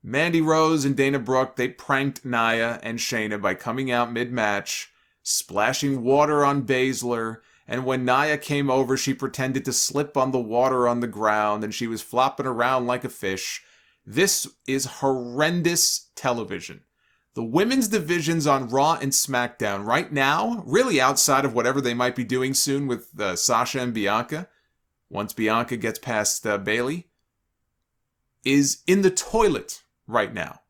Mandy Rose and Dana Brooke, they pranked Nia and Shayna by coming out mid-match, splashing water on Baszler, and when Nia came over, she pretended to slip on the water on the ground, and she was flopping around like a fish. This is horrendous television. The women's divisions on Raw and SmackDown right now, really outside of whatever they might be doing soon with Sasha and Bianca, once Bianca gets past Bayley, is in the toilet right now.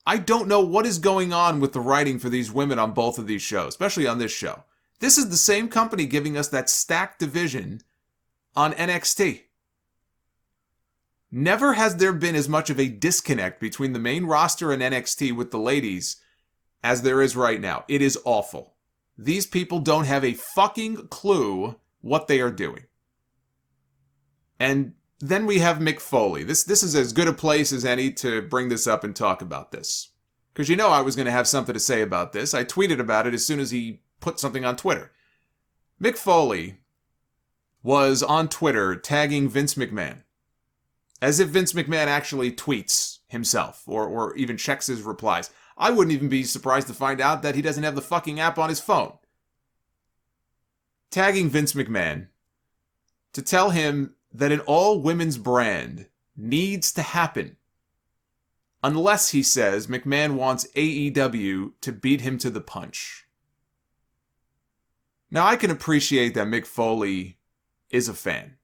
I don't know what is going on with the writing for these women on both of these shows, especially on this show. This is the same company giving us that stacked division on NXT. Never has there been as much of a disconnect between the main roster and NXT with the ladies as there is right now. It is awful. These people don't have a fucking clue what they are doing. And then we have Mick Foley. This is as good a place as any to bring this up and talk about this. Because you know I was going to have something to say about this. I tweeted about it as soon as he put something on Twitter. Mick Foley was on Twitter tagging Vince McMahon. As if Vince McMahon actually tweets himself or even checks his replies. I wouldn't even be surprised to find out that he doesn't have the fucking app on his phone. Tagging Vince McMahon to tell him that an all-women's brand needs to happen. Unless, he says, McMahon wants AEW to beat him to the punch. Now, I can appreciate that Mick Foley is a fan.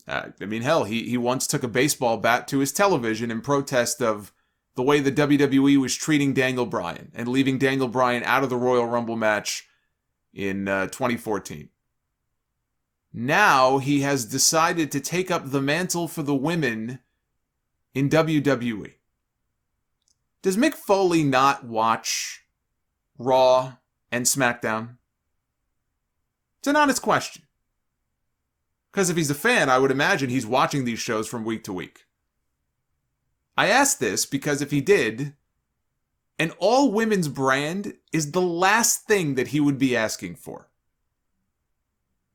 Hell, he once took a baseball bat to his television in protest of the way the WWE was treating Daniel Bryan and leaving Daniel Bryan out of the Royal Rumble match in 2014. Now he has decided to take up the mantle for the women in WWE. Does Mick Foley not watch Raw and SmackDown? It's an honest question. Because if he's a fan, I would imagine he's watching these shows from week to week. I ask this because if he did, an all-women's brand is the last thing that he would be asking for.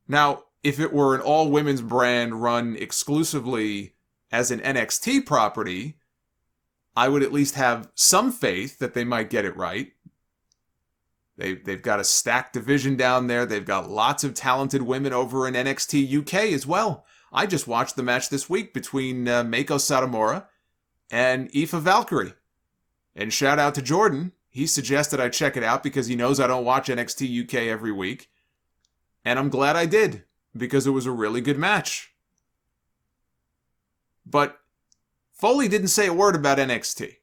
Now, if it were an all-women's brand run exclusively as an NXT property, I would at least have some faith that they might get it right. They've got a stacked division down there. They've got lots of talented women over in NXT UK as well. I just watched the match this week between Meiko Satomura and Aoife Valkyrie. And shout out to Jordan. He suggested I check it out because he knows I don't watch NXT UK every week. And I'm glad I did, because it was a really good match. But Foley didn't say a word about NXT.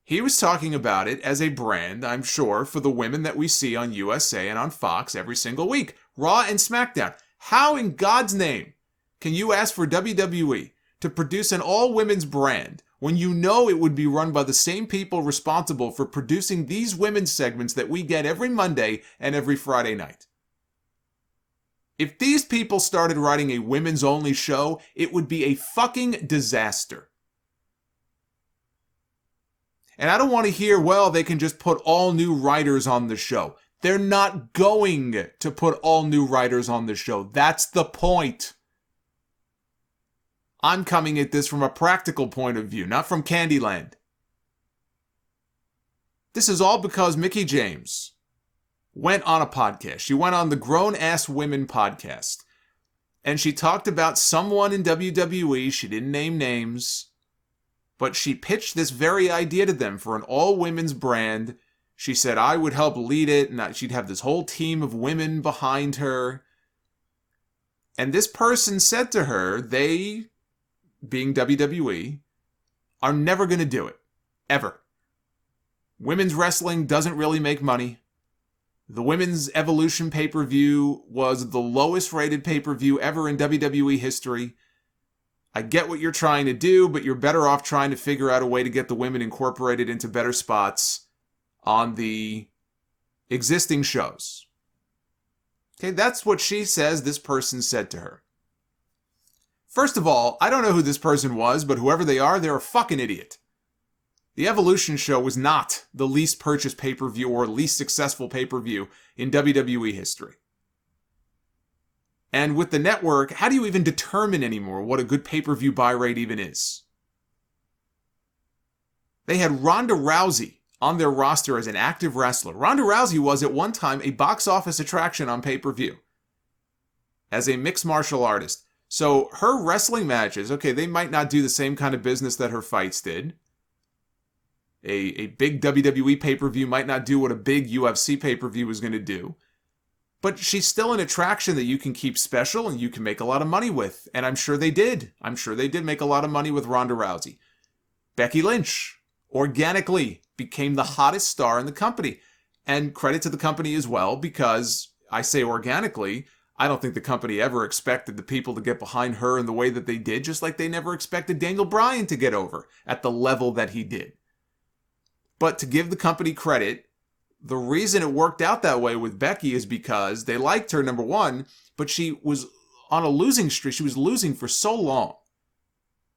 He was talking about it as a brand, I'm sure, for the women that we see on USA and on Fox every single week. Raw and SmackDown. How in God's name can you ask for WWE to produce an all-women's brand when you know it would be run by the same people responsible for producing these women's segments that we get every Monday and every Friday night? If these people started writing a women's-only show, it would be a fucking disaster. And I don't want to hear, well, they can just put all new writers on the show. They're not going to put all new writers on the show. That's the point. I'm coming at this from a practical point of view, not from Candyland. This is all because Mickie James went on a podcast. She went on the Grown Ass Women podcast. And she talked about someone in WWE. She didn't name names. But she pitched this very idea to them for an all-women's brand. She said I would help lead it, and she'd have this whole team of women behind her. And this person said to her, they, being WWE, are never going to do it. Ever. Women's wrestling doesn't really make money. The Women's Evolution pay-per-view was the lowest rated pay-per-view ever in WWE history. I get what you're trying to do, but you're better off trying to figure out a way to get the women incorporated into better spots on the existing shows. Okay, that's what she says this person said to her. First of all, I don't know who this person was, but whoever they are, they're a fucking idiot. The Evolution show was not the least purchased pay-per-view or least successful pay-per-view in WWE history. And with the network, how do you even determine anymore what a good pay-per-view buy rate even is? They had Ronda Rousey on their roster as an active wrestler. Ronda Rousey was at one time a box office attraction on pay-per-view as a mixed martial artist. So her wrestling matches, okay, they might not do the same kind of business that her fights did. A big WWE pay-per-view might not do what a big UFC pay-per-view was going to do. But she's still an attraction that you can keep special and you can make a lot of money with. And I'm sure they did. I'm sure they did make a lot of money with Ronda Rousey. Becky Lynch organically became the hottest star in the company. And credit to the company as well, because I say organically, I don't think the company ever expected the people to get behind her in the way that they did, just like they never expected Daniel Bryan to get over at the level that he did. But to give the company credit, the reason it worked out that way with Becky is because they liked her, number one, but she was on a losing streak. She was losing for so long.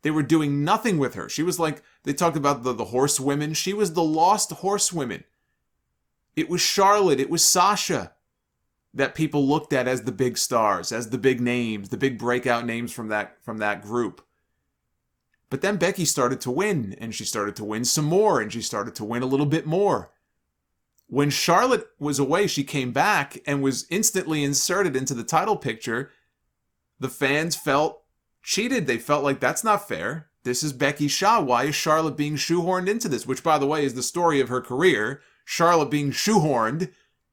They were doing nothing with her. She was like, they talked about the horsewomen. She was the lost horsewomen. It was Charlotte. It was Sasha that people looked at as the big stars, as the big names, the big breakout names from that group. But then Becky started to win, and she started to win some more, and she started to win a little bit more. When Charlotte was away, she came back and was instantly inserted into the title picture. The fans felt cheated. They felt like, that's not fair. This is Becky Shaw. Why is Charlotte being shoehorned into this? Which, by the way, is the story of her career. Charlotte being shoehorned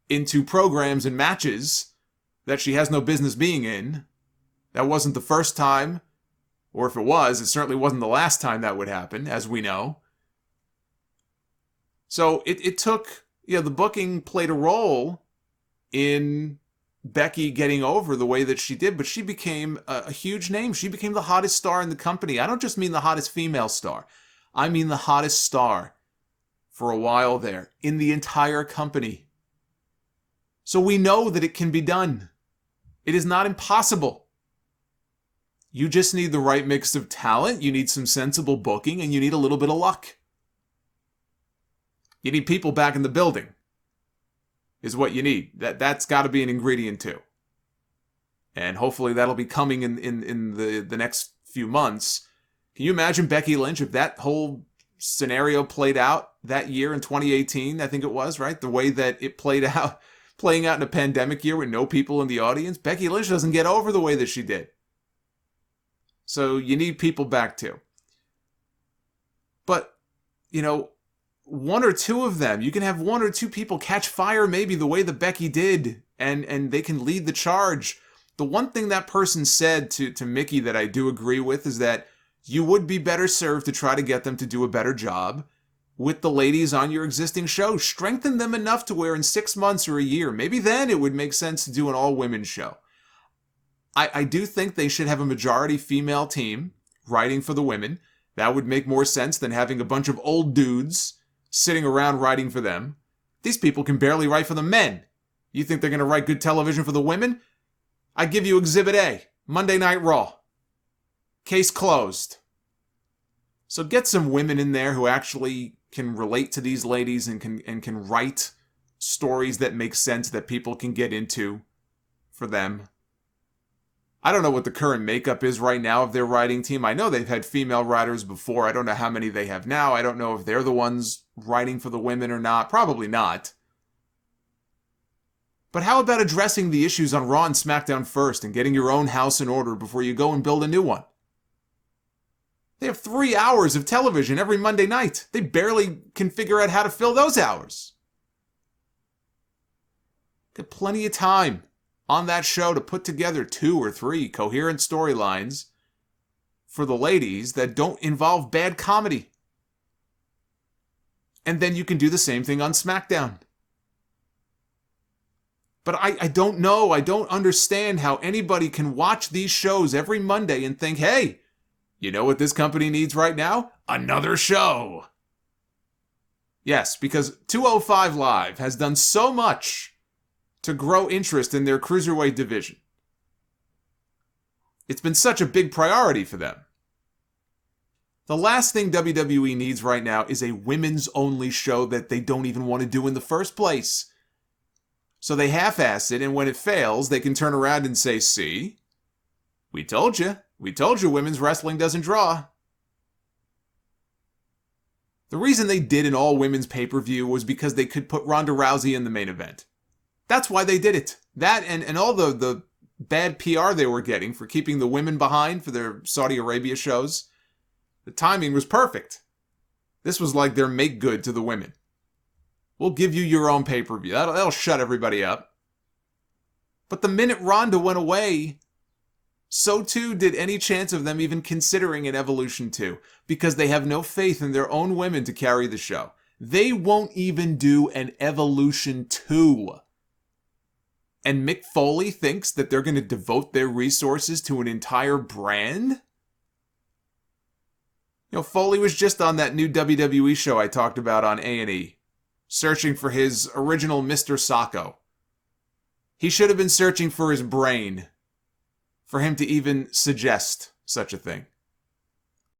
into programs and matches that she has no business being in. That wasn't the first time. Or if it was, it certainly wasn't the last time that would happen, as we know. So it took, the booking played a role in Becky getting over the way that she did, but she became a huge name. She became the hottest star in the company. I don't just mean the hottest female star. I mean the hottest star for a while there in the entire company. So we know that it can be done. It is not impossible. You just need the right mix of talent, you need some sensible booking, and you need a little bit of luck. You need people back in the building, is what you need. That's got to be an ingredient too. And hopefully that'll be coming in the next few months. Can you imagine Becky Lynch if that whole scenario played out that year in 2018, I think it was, right? The way that it played out, playing out in a pandemic year with no people in the audience. Becky Lynch doesn't get over the way that she did. So you need people back too. But, one or two of them, you can have one or two people catch fire maybe the way that Becky did, and they can lead the charge. The one thing that person said to Mickie that I do agree with is that you would be better served to try to get them to do a better job with the ladies on your existing show. Strengthen them enough to where in 6 months or a year, maybe then it would make sense to do an all-women show. I do think they should have a majority female team writing for the women. That would make more sense than having a bunch of old dudes sitting around writing for them. These people can barely write for the men. You think they're going to write good television for the women? I give you Exhibit A, Monday Night Raw. Case closed. So get some women in there who actually can relate to these ladies and can write stories that make sense that people can get into for them. I don't know what the current makeup is right now of their writing team. I know they've had female writers before. I don't know how many they have now. I don't know if they're the ones writing for the women or not. Probably not. But how about addressing the issues on Raw and SmackDown first and getting your own house in order before you go and build a new one? They have 3 hours of television every Monday night. They barely can figure out how to fill those hours. Got plenty of time on that show to put together 2 or 3 coherent storylines for the ladies that don't involve bad comedy. And then you can do the same thing on SmackDown. But I don't know, I don't understand how anybody can watch these shows every Monday and think, hey, you know what this company needs right now? Another show. Yes, because 205 Live has done so much to grow interest in their cruiserweight division. It's been such a big priority for them. The last thing WWE needs right now is a women's-only show that they don't even want to do in the first place. So they half-ass it, and when it fails, they can turn around and say, see, we told you women's wrestling doesn't draw. The reason they did an all-women's pay-per-view was because they could put Ronda Rousey in the main event. That's why they did it. That and all the bad PR they were getting for keeping the women behind for their Saudi Arabia shows. The timing was perfect. This was like their make good to the women. We'll give you your own pay-per-view. That'll shut everybody up. But the minute Ronda went away, so too did any chance of them even considering an Evolution 2, because they have no faith in their own women to carry the show. They won't even do an Evolution 2. And Mick Foley thinks that they're going to devote their resources to an entire brand? You know, Foley was just on that new WWE show I talked about on A&E, searching for his original Mr. Sacco. He should have been searching for his brain for him to even suggest such a thing.